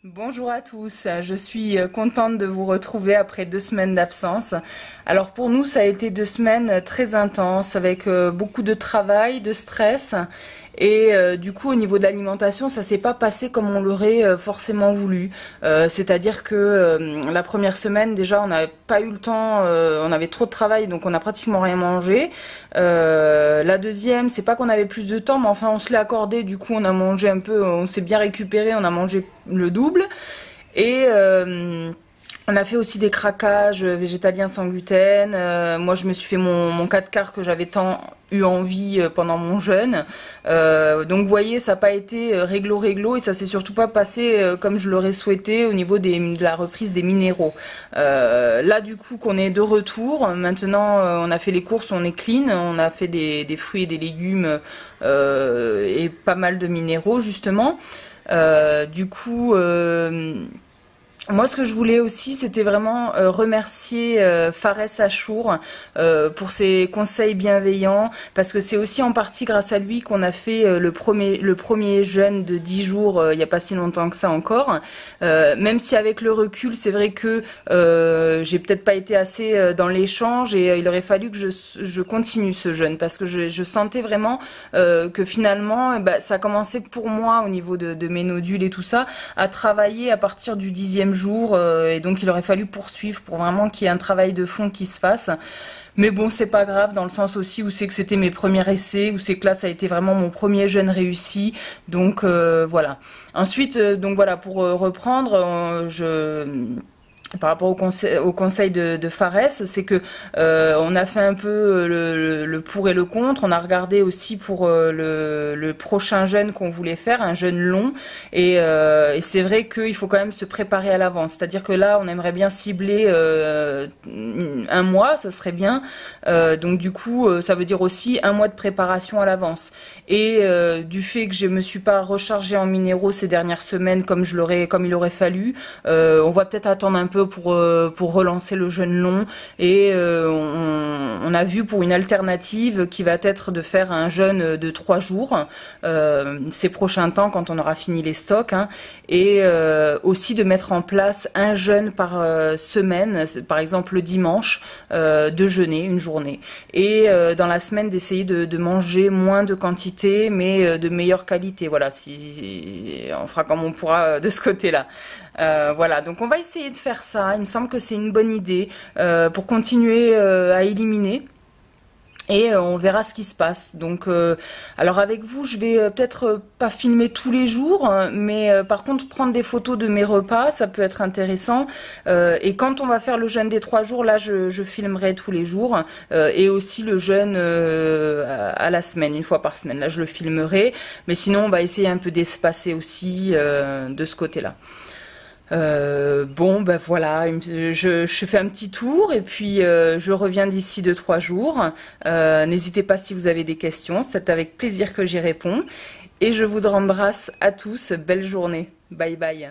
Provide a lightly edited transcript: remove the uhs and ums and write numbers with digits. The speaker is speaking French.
Bonjour à tous, je suis contente de vous retrouver après 2 semaines d'absence. Alors pour nous, ça a été 2 semaines très intenses avec beaucoup de travail, de stress et du coup au niveau de l'alimentation, ça s'est pas passé comme on l'aurait forcément voulu. C'est-à-dire que la première semaine déjà, on n'avait pas eu le temps, on avait trop de travail donc on n'a pratiquement rien mangé. La deuxième, c'est pas qu'on avait plus de temps, mais enfin on se l'est accordé, du coup on a mangé un peu, on s'est bien récupéré, on a mangé le double. Et on a fait aussi des craquages végétaliens sans gluten. Moi, je me suis fait mon 4 quarts que j'avais tant eu envie pendant mon jeûne. Donc, vous voyez, ça n'a pas été réglo et ça s'est surtout pas passé comme je l'aurais souhaité au niveau de la reprise des minéraux. Là, du coup, qu'on est de retour. Maintenant, on a fait les courses, on est clean. On a fait des fruits et des légumes et pas mal de minéraux, justement. Du coup, moi, ce que je voulais aussi, c'était vraiment remercier Fares Achour pour ses conseils bienveillants, parce que c'est aussi en partie grâce à lui qu'on a fait le premier jeûne de 10 jours il n'y a pas si longtemps que ça encore. Même si avec le recul, c'est vrai que j'ai peut-être pas été assez dans l'échange et il aurait fallu que je continue ce jeûne, parce que je sentais vraiment que finalement, ça commençait pour moi au niveau de mes nodules et tout ça, à travailler à partir du 10e jour, et donc il aurait fallu poursuivre pour vraiment qu'il y ait un travail de fond qui se fasse. Mais bon, c'est pas grave, dans le sens aussi où c'est que c'était mes premiers essais, où c'est que là ça a été vraiment mon premier jeûne réussi, donc voilà. Ensuite, donc voilà, pour reprendre, par rapport au conseil de Fares, c'est que on a fait un peu le pour et le contre. On a regardé aussi pour le prochain jeûne qu'on voulait faire, un jeûne long. Et c'est vrai qu'il faut quand même se préparer à l'avance. C'est-à-dire que là, on aimerait bien cibler un mois, ça serait bien. Donc du coup, ça veut dire aussi un mois de préparation à l'avance. Et du fait que je me suis pas rechargée en minéraux ces dernières semaines comme il aurait fallu, on va peut-être attendre un peu pour relancer le jeûne long. Et on a vu pour une alternative qui va être de faire un jeûne de 3 jours ces prochains temps quand on aura fini les stocks, hein, et aussi de mettre en place un jeûne par semaine, par exemple le dimanche, de jeûner une journée, et dans la semaine d'essayer de manger moins de quantité mais de meilleure qualité. Voilà, si on fera comme on pourra de ce côté-là. Voilà, donc on va essayer de faire ça. Il me semble que c'est une bonne idée pour continuer à éliminer. Et on verra ce qui se passe. Donc, alors avec vous, je vais peut-être pas filmer tous les jours, mais par contre prendre des photos de mes repas, ça peut être intéressant. Et quand on va faire le jeûne des 3 jours, là, je filmerai tous les jours, et aussi le jeûne à la semaine, une fois par semaine. Là, je le filmerai, mais sinon, on va essayer un peu d'espacer aussi de ce côté-là. Bon, ben voilà, je fais un petit tour et puis je reviens d'ici 2, 3 jours. N'hésitez pas si vous avez des questions, c'est avec plaisir que j'y réponds. Et je vous embrasse à tous, belle journée. Bye bye.